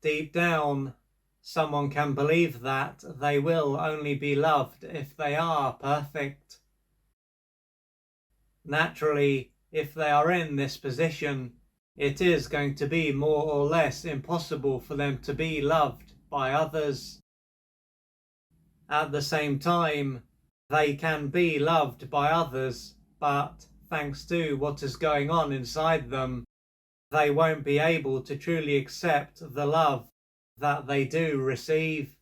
Deep down, someone can believe that they will only be loved if they are perfect. Naturally, if they are in this position, it is going to be more or less impossible for them to be loved by others. At the same time, they can be loved by others, but thanks to what is going on inside them, they won't be able to truly accept the love that they do receive.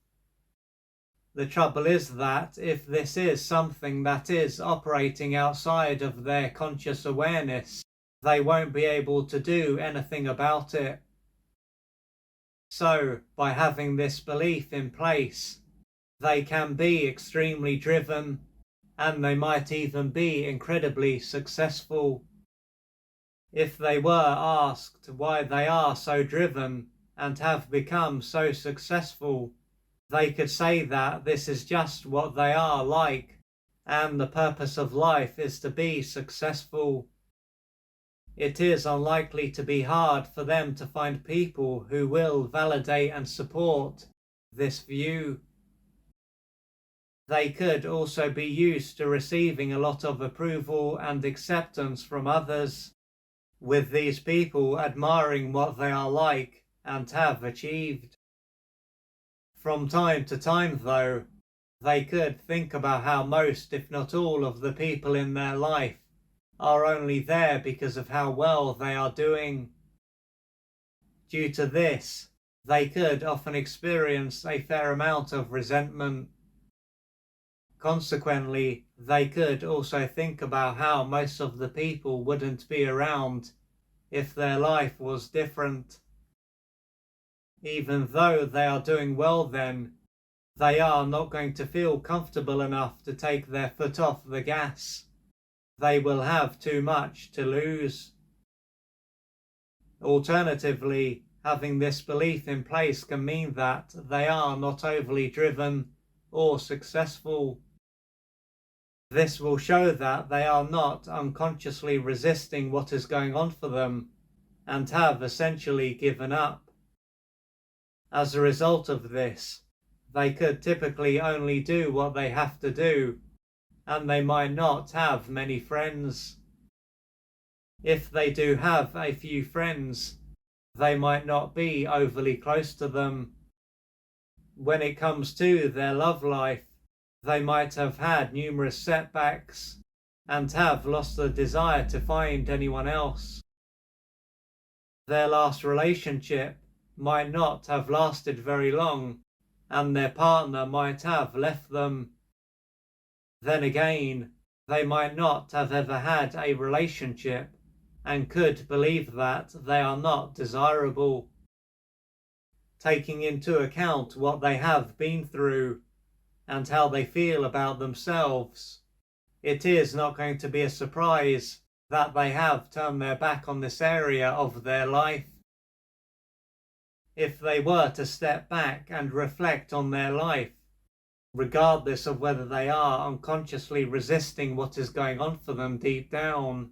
The trouble is that if this is something that is operating outside of their conscious awareness, they won't be able to do anything about it. So, by having this belief in place, they can be extremely driven, and they might even be incredibly successful. If they were asked why they are so driven and have become so successful, they could say that this is just what they are like, and the purpose of life is to be successful. It is unlikely to be hard for them to find people who will validate and support this view. They could also be used to receiving a lot of approval and acceptance from others, with these people admiring what they are like and have achieved. From time to time, though, they could think about how most, if not all, of the people in their life are only there because of how well they are doing. Due to this, they could often experience a fair amount of resentment. Consequently, they could also think about how most of the people wouldn't be around if their life was different. Even though they are doing well then, they are not going to feel comfortable enough to take their foot off the gas. They will have too much to lose. Alternatively, having this belief in place can mean that they are not overly driven or successful. This will show that they are not unconsciously resisting what is going on for them and have essentially given up. As a result of this, they could typically only do what they have to do, and they might not have many friends. If they do have a few friends, they might not be overly close to them. When it comes to their love life, they might have had numerous setbacks and have lost the desire to find anyone else. Their last relationship might not have lasted very long, and their partner might have left them. Then again, they might not have ever had a relationship and could believe that they are not desirable. Taking into account what they have been through and how they feel about themselves, it is not going to be a surprise that they have turned their back on this area of their life. If they were to step back and reflect on their life, regardless of whether they are unconsciously resisting what is going on for them deep down,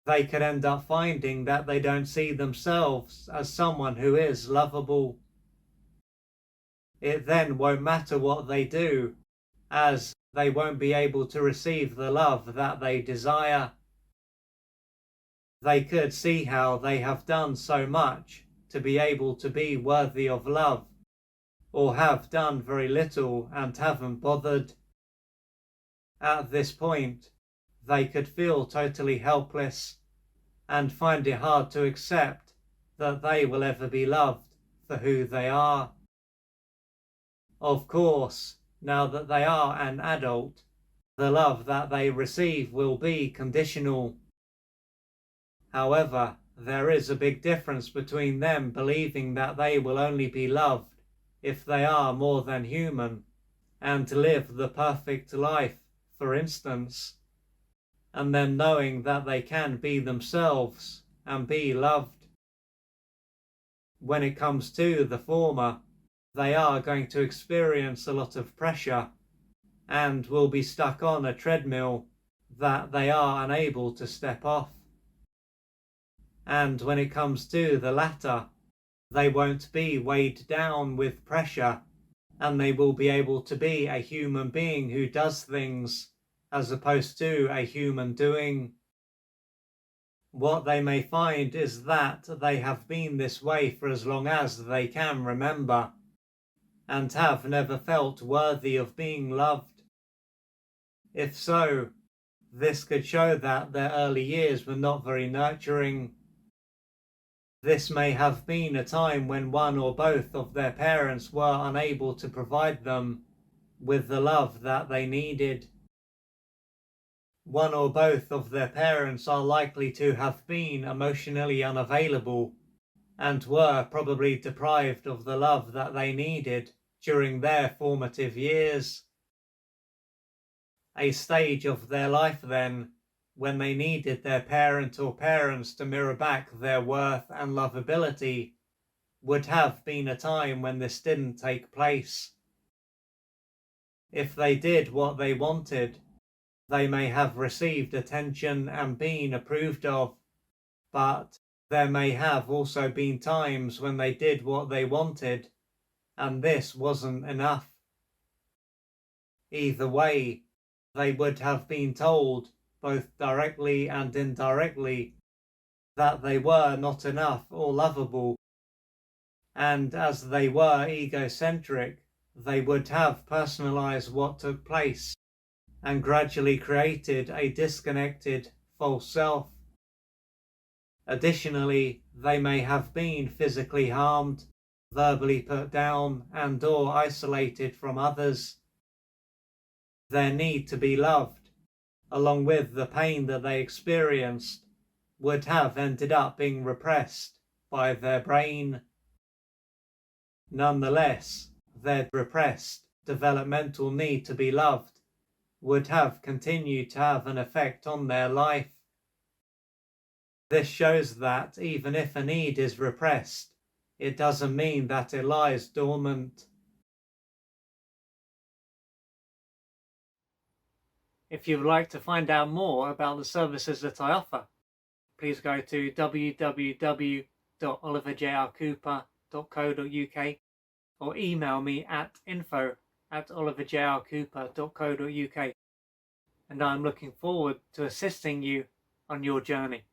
they could end up finding that they don't see themselves as someone who is lovable. It then won't matter what they do, as they won't be able to receive the love that they desire. They could see how they have done so much to be able to be worthy of love, or have done very little and haven't bothered. At this point, they could feel totally helpless and find it hard to accept that they will ever be loved for who they are. Of course, now that they are an adult, the love that they receive will be conditional. However, there is a big difference between them believing that they will only be loved if they are more than human and live the perfect life, for instance, and then knowing that they can be themselves and be loved. When it comes to the former, they are going to experience a lot of pressure and will be stuck on a treadmill that they are unable to step off. And when it comes to the latter, they won't be weighed down with pressure, and they will be able to be a human being who does things as opposed to a human doing. What they may find is that they have been this way for as long as they can remember, and have never felt worthy of being loved. If so, this could show that their early years were not very nurturing. This may have been a time when one or both of their parents were unable to provide them with the love that they needed. One or both of their parents are likely to have been emotionally unavailable and were probably deprived of the love that they needed during their formative years. A stage of their life, then, when they needed their parent or parents to mirror back their worth and lovability, would have been a time when this didn't take place. If they did what they wanted, they may have received attention and been approved of, but there may have also been times when they did what they wanted, and this wasn't enough. Either way, they would have been told, both directly and indirectly, that they were not enough or lovable, and as they were egocentric, they would have personalized what took place and gradually created a disconnected, false self. Additionally, they may have been physically harmed, verbally put down, and/or isolated from others. Their need to be loved, along with the pain that they experienced, would have ended up being repressed by their brain. Nonetheless, their repressed developmental need to be loved would have continued to have an effect on their life. This shows that even if a need is repressed, it doesn't mean that it lies dormant. If you would like to find out more about the services that I offer, please go to www.oliverjrcooper.co.uk or email me at info@oliverjrcooper.co.uk, and I'm looking forward to assisting you on your journey.